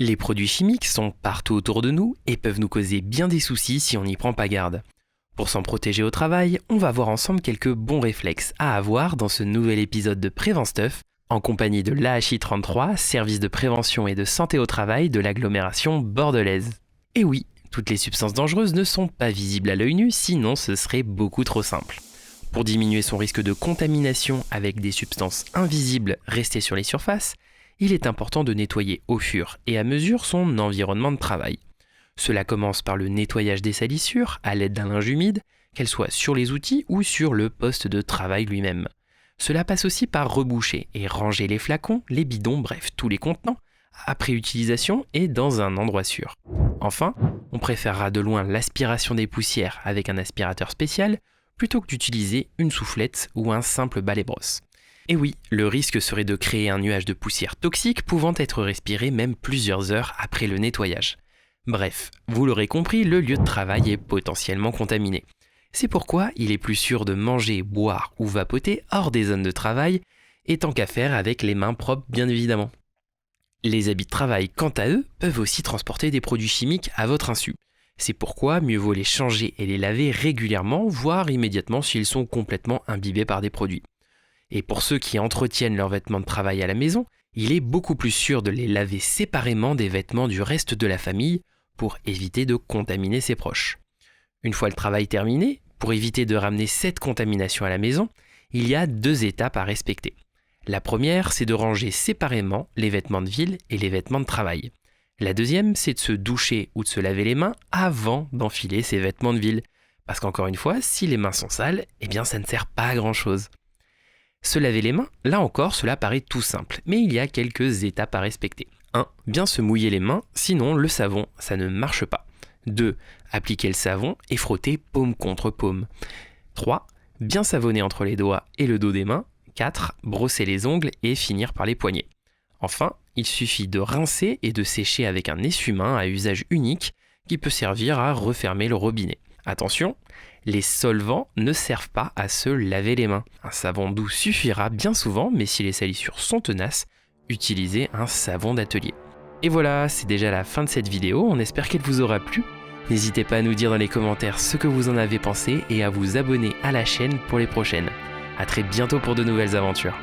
Les produits chimiques sont partout autour de nous et peuvent nous causer bien des soucis si on n'y prend pas garde. Pour s'en protéger au travail, on va voir ensemble quelques bons réflexes à avoir dans ce nouvel épisode de Prévenstuff, en compagnie de l'AHI33, service de prévention et de santé au travail de l'agglomération bordelaise. Et oui, toutes les substances dangereuses ne sont pas visibles à l'œil nu, sinon ce serait beaucoup trop simple. Pour diminuer son risque de contamination avec des substances invisibles restées sur les surfaces, il est important de nettoyer au fur et à mesure son environnement de travail. Cela commence par le nettoyage des salissures à l'aide d'un linge humide, qu'elle soit sur les outils ou sur le poste de travail lui-même. Cela passe aussi par reboucher et ranger les flacons, les bidons, bref tous les contenants, après utilisation et dans un endroit sûr. Enfin, on préférera de loin l'aspiration des poussières avec un aspirateur spécial plutôt que d'utiliser une soufflette ou un simple balai-brosse. Et oui, le risque serait de créer un nuage de poussière toxique pouvant être respiré même plusieurs heures après le nettoyage. Bref, vous l'aurez compris, le lieu de travail est potentiellement contaminé. C'est pourquoi il est plus sûr de manger, boire ou vapoter hors des zones de travail, et tant qu'à faire avec les mains propres bien évidemment. Les habits de travail, quant à eux, peuvent aussi transporter des produits chimiques à votre insu. C'est pourquoi mieux vaut les changer et les laver régulièrement, voire immédiatement s'ils sont complètement imbibés par des produits. Et pour ceux qui entretiennent leurs vêtements de travail à la maison, il est beaucoup plus sûr de les laver séparément des vêtements du reste de la famille pour éviter de contaminer ses proches. Une fois le travail terminé, pour éviter de ramener cette contamination à la maison, il y a 2 étapes à respecter. La première, c'est de ranger séparément les vêtements de ville et les vêtements de travail. La deuxième, c'est de se doucher ou de se laver les mains avant d'enfiler ses vêtements de ville. Parce qu'encore une fois, si les mains sont sales, eh bien ça ne sert pas à grand chose. Se laver les mains, là encore, cela paraît tout simple, mais il y a quelques étapes à respecter. 1. Bien se mouiller les mains, sinon le savon, ça ne marche pas. 2. Appliquer le savon et frotter paume contre paume. 3. Bien savonner entre les doigts et le dos des mains. 4. Brosser les ongles et finir par les poignets. Enfin, il suffit de rincer et de sécher avec un essuie-main à usage unique qui peut servir à refermer le robinet. Attention, les solvants ne servent pas à se laver les mains. Un savon doux suffira bien souvent, mais si les salissures sont tenaces, utilisez un savon d'atelier. Et voilà, c'est déjà la fin de cette vidéo, on espère qu'elle vous aura plu. N'hésitez pas à nous dire dans les commentaires ce que vous en avez pensé et à vous abonner à la chaîne pour les prochaines. A très bientôt pour de nouvelles aventures.